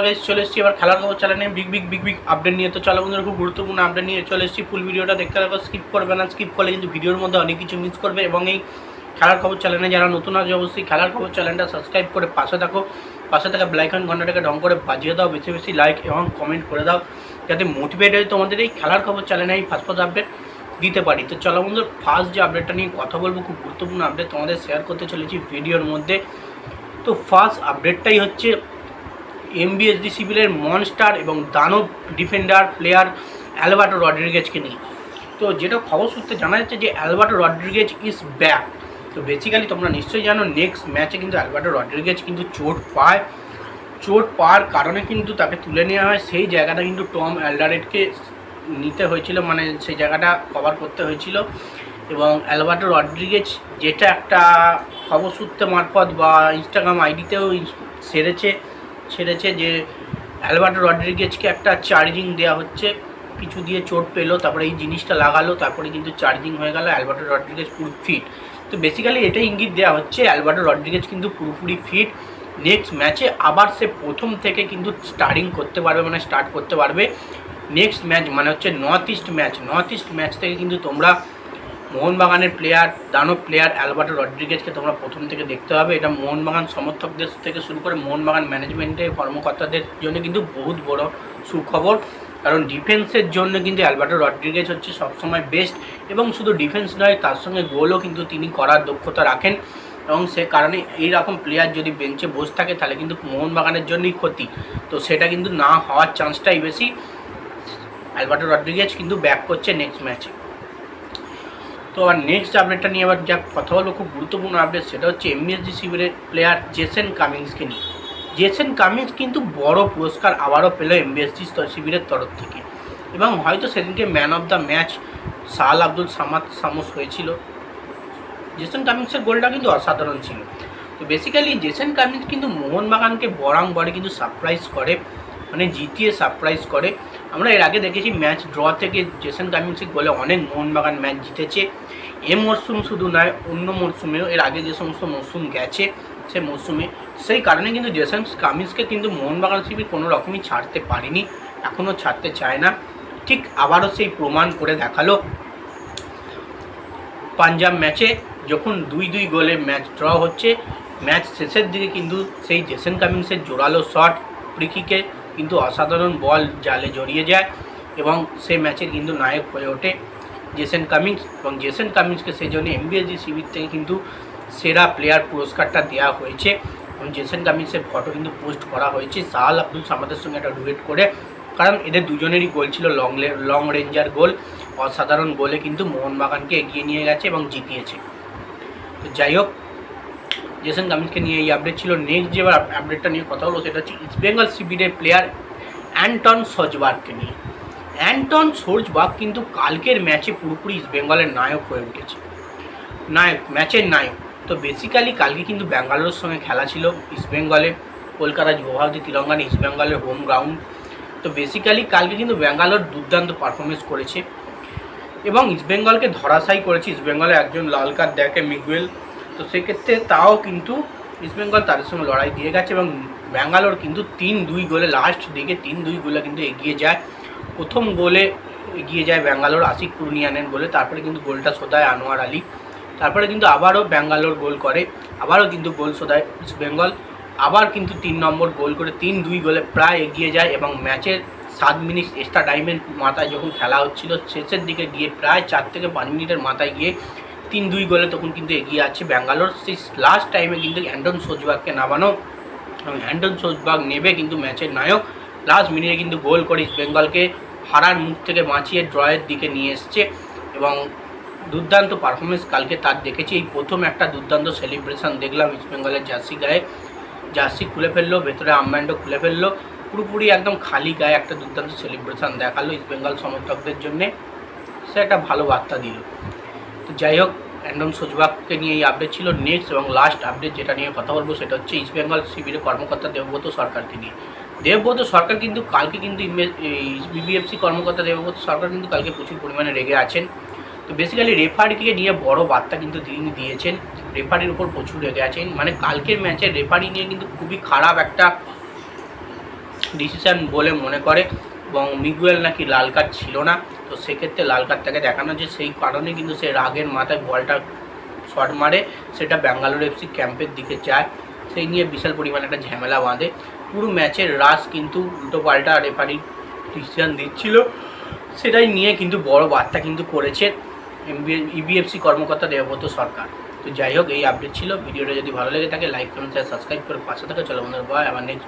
Guys চলে এসেছি এবার খেলার খবর চ্যানেলে বিগ আপডেট নিয়ে। তো চলো বন্ধুরা, খুব গুরুত্বপূর্ণ আপডেট নিয়ে চলে এসেছি। ফুল ভিডিওটা দেখতে থাকো, স্কিপ করবে না। স্কিপ করলে কিন্তু ভিডিওর মধ্যে অনেক কিছু মিস করবে। এবং এই খেলার খবর চ্যানেলে যারা নতুন আছে অবশ্যই খেলার খবর চ্যানেলটা সাবস্ক্রাইব করে পাশে থাকো। পাশে থাকা বেল আইকন ঘন্টাটাকে ডং করে বাজিয়ে দাও, বেশি বেশি লাইক এবং কমেন্ট করে দাও, যাতে মোটিভেট হয়ে তোমাদের এই খেলার খবর চ্যানেলে এই ফার্স্ট আপডেট দিতে পারি। তো চলো বন্ধুরা, ফার্স্ট যে আপডেটটা নিয়ে কথা বলবো, খুব গুরুত্বপূর্ণ আপডেট তোমাদের শেয়ার করতে চলেছি ভিডিওর মধ্যে। তো ফার্স্ট আপডেটটাই হচ্ছে এমবিএসডি সিভিলের মনস্টার এবং দানব ডিফেন্ডার প্লেয়ার অ্যালবার্টো রড্রিগেজকে নিয়ে। তো যেটা খবর সূত্রে জানা যাচ্ছে যে অ্যালবার্টো রড্রিগেজ ইজ ব্যাক। তো বেসিক্যালি তোমরা নিশ্চয়ই জানো নেক্সট ম্যাচে কিন্তু অ্যালবার্টো রড্রিগেজ কিন্তু চোট পাওয়ার কারণে কিন্তু তাকে তুলে নেওয়া হয়। সেই জায়গাটা কিন্তু টম অ্যালডারেডকে নিতে হয়েছিল, মানে সেই জায়গাটা কভার করতে হয়েছিল। এবং অ্যালবার্টো রড্রিগেজ, যেটা একটা খবর সূত্রে মারফত বা ইনস্টাগ্রাম আইডিতেও ছেড়েছে যে অ্যালবার্টো রড্রিগেজকে একটা চার্জিং দেওয়া হচ্ছে, কিছু দিয়ে চোট পেলো, তারপরে এই জিনিসটা লাগালো, তারপরে কিন্তু চার্জিং হয়ে গেল, অ্যালবার্টো রড্রিগেজ পুরো ফিট। তো বেসিক্যালি এটাই ইঙ্গিত দেওয়া হচ্ছে অ্যালবার্টো রড্রিগেজ কিন্তু পুরোপুরি ফিট। নেক্সট ম্যাচে আবার সে প্রথম থেকে কিন্তু স্টার্ট করতে পারবে। নেক্সট ম্যাচ মানে হচ্ছে নর্থ ইস্ট ম্যাচ থেকে কিন্তু তোমরা মোহনবাগানের দানব প্লেয়ার অ্যালবার্টো রড্রিগেজকে তোমরা প্রথম থেকে দেখতে হবে। এটা মোহনবাগান সমর্থকদের থেকে শুরু করে মোহনবাগান ম্যানেজমেন্টের কর্মকর্তাদের জন্য কিন্তু বহুত বড় সুখবর, কারণ ডিফেন্সের জন্য কিন্তু অ্যালবার্টো রড্রিগেজ হচ্ছে সবসময় বেস্ট। এবং শুধু ডিফেন্স নয়, তার সঙ্গে গোলও কিন্তু তিনি করার দক্ষতা রাখেন। এবং সে কারণে এইরকম প্লেয়ার যদি বেঞ্চে বসে থাকে তাহলে কিন্তু মোহনবাগানের জন্যই ক্ষতি। তো সেটা কিন্তু না হওয়ার চান্সটাই বেশি। অ্যালবার্টো রড্রিগেজ কিন্তু ব্যাক করছে নেক্সট ম্যাচে। তো আর নেক্সট আপডেটটা নিয়ে আবার যা কথা বলবো, খুব গুরুত্বপূর্ণ আপডেট, সেটা হচ্ছে এমবিএসডি শিবিরের প্লেয়ার জেসন কামিংসকে নিয়ে। জেসন কামিংস কিন্তু বড় পুরস্কার আবারও পেল এমবিএসডি শিবিরের তরফ থেকে। এবং হয়তো সেদিনকে ম্যান অফ দ্য ম্যাচ সাল আব্দুল সামস হয়েছিল। জেসন কামিংসের গোলটা কিন্তু অসাধারণ ছিল। তো বেসিক্যালি জেসন কামিংস কিন্তু মোহনবাগানকে বরাংবরে কিন্তু সারপ্রাইজ করে, মানে জিতিয়ে সারপ্রাইজ করে। আমরা এর আগে দেখেছি ম্যাচ ড্র থেকে জেসন কামিংসের গোলে অনেক মোহনবাগান ম্যাচ জিতেছে। এ মরশুম শুধু নয়, অন্য মরশুমেও, এর আগে যে সমস্ত মরশুম গেছে সে মরশুমে। সেই কারণে কিন্তু জেসন কামিংসকে কিন্তু মোহনবাগান শিবির কোনো রকমই ছাড়তে পারেনি, এখনও ছাড়তে চায় না। ঠিক আবারও সেই প্রমাণ করে দেখালো পাঞ্জাব ম্যাচে, যখন 2-2 গোলে ম্যাচ ড্র হচ্ছে। ম্যাচ শেষের দিকে কিন্তু সেই জেসন কামিংসের জোরালো শট ফ্রিকিকে কিন্তু অসাধারণ বল জালে জড়িয়ে যায় এবং সে ম্যাচের কিন্তু নায়ক হয়ে ওঠে জেসন কামিংস। এবং জেসন কামিংসকে সেই জন্য এমবিএসডি শিবির থেকে কিন্তু সেরা প্লেয়ার পুরস্কারটা দেওয়া হয়েছে। এবং জেসন কামিংসের ফটো কিন্তু পোস্ট করা হয়েছে সাল আব্দুল সামাদের সঙ্গে একটা ডুয়েট করে, কারণ এদের দুজনেরই গোল ছিল লং রেঞ্জার গোল। অসাধারণ গোলে কিন্তু মোহনবাগানকে এগিয়ে নিয়ে গেছে এবং জিতিয়েছে। তো যাই হোক, জেসন কামিংসকে নিয়ে এই আপডেট ছিল। নেক্সট যে আপডেটটা নিয়ে কথা হলো সেটা হচ্ছে ইস্টবেঙ্গল শিবিরের প্লেয়ার অ্যান্টন সোজবার্গকে নিয়ে। অ্যান্টন সোজবার্গ কিন্তু কালকের ম্যাচে পুরোপুরি ইস্টবেঙ্গলের নায়ক হয়ে উঠেছে, ম্যাচের নায়ক। তো বেসিক্যালি কালকে কিন্তু ব্যাঙ্গালোরের সঙ্গে খেলা ছিল ইস্টবেঙ্গলে, কলকাতা যুবভারতী তিরঙ্গানে ইস্টবেঙ্গলের হোম গ্রাউন্ড। তো বেসিক্যালি কালকে কিন্তু ব্যাঙ্গালোর দুর্দান্ত পারফরমেন্স করেছে এবং ইস্টবেঙ্গলকে ধরাশায়ী করেছে। ইস্টবেঙ্গলে একজন লাল কার্ড দেখে মিগুয়েল, তো সেক্ষেত্রে তাও কিন্তু ইস্টবেঙ্গল তাদের সঙ্গে লড়াই দিয়ে গেছে এবং ব্যাঙ্গালোর কিন্তু 3-2 গোলে লাস্ট দিকে 3-2 গোলে কিন্তু এগিয়ে যায়। প্রথম গোলে এগিয়ে যায় ব্যাঙ্গালোর আশিক পুরনিয়ানের গোলে, তারপরে কিন্তু গোলটা শোধায় আনোয়ার আলী, তারপরে কিন্তু আবারও ব্যাঙ্গালোর গোল করে, আবারও কিন্তু গোল শোধায় ইস্টবেঙ্গল, আবার কিন্তু 3 নম্বর গোল করে 3-2 গোলে প্রায় এগিয়ে যায়। এবং ম্যাচের 7 মিনিট এক্সট্রা টাইমের মাথায় যখন খেলা হচ্ছিল, শেষের দিকে গিয়ে প্রায় 4 থেকে 5 মিনিটের মাথায় গিয়ে 3-2 গোলে তখন কিন্তু এগিয়ে আছে ব্যাঙ্গালোর। সেই লাস্ট টাইমে কিন্তু অ্যান্টন সোজবার্গকে নামানো এবং অ্যান্টন সোজবার্গ নেবে কিন্তু ম্যাচের নায়ক। লাস্ট মিনিটে কিন্তু গোল করে ইস্টবেঙ্গলকে হারার মুখ থেকে বাঁচিয়ে ড্রয়ের দিকে নিয়ে এসছে এবং দুর্দান্ত পারফরমেন্স কালকে তার দেখেছি। এই প্রথম একটা দুর্দান্ত সেলিব্রেশন দেখলাম ইস্টবেঙ্গলের জার্সি গায়ে, জার্সি খুলে ফেললো, ভেতরে আর্মব্যান্ডও খুলে ফেললো, পুরোপুরি একদম খালি গায়ে একটা দুর্দান্ত সেলিব্রেশন দেখালো ইস্টবেঙ্গল সমর্থকদের জন্যে। সে একটা ভালো বার্তা দিল। তো যাই হোক, অ্যান্টন সোজবার্গকে নিয়ে এই আপডেট ছিল। নেক্সট এবং লাস্ট আপডেট যেটা নিয়ে কথা বলবো সেটা হচ্ছে ইস্টবেঙ্গল শিবিরের কর্মকর্তা দেবব্রত সরকারকে নিয়ে। দেবব্রত সরকার কিন্তু কালকে কিন্তু বিবিএফসি কর্মকর্তা দেবব্রত সরকার কিন্তু কালকে প্রচুর পরিমাণে রেগে আছেন। তো বেসিক্যালি রেফারিকে নিয়ে বড় বার্তা কিন্তু তিনি দিয়েছেন, রেফারির উপর প্রচুর রেগে আছেন। মানে কালকের ম্যাচের রেফারি নিয়ে কিন্তু খুবই খারাপ একটা ডিসিশান বলে মনে করে এবং মিগুয়েল নাকি লাল কার্ড ছিল না, তো সেক্ষেত্রে লাল কার্ডটাকে দেখানো যে সেই কারণে কিন্তু সে রাগের মাথায় বলটা শট মারে, সেটা ব্যাঙ্গালোর এফসি ক্যাম্পের দিকে যায়, সেই নিয়ে বিশাল পরিমাণে একটা ঝামেলা বাঁধে। পুরো ম্যাচের রাশ কিন্তু উল্টো পাল্টা রেফারি ডিসিশান দিচ্ছিল, সেটাই নিয়ে কিন্তু বড় বার্তা কিন্তু করেছে ইবিএফসি কর্মকর্তা দেবব্রত সরকার। তো যাই হোক, এই আপডেট ছিল। ভিডিওটা যদি ভালো লেগে থাকে লাইক কমেন্ট শেয়ার সাবস্ক্রাইব করে পাশে থাকে। চলো বন্ধুরা, বাই। আবার নেক্সট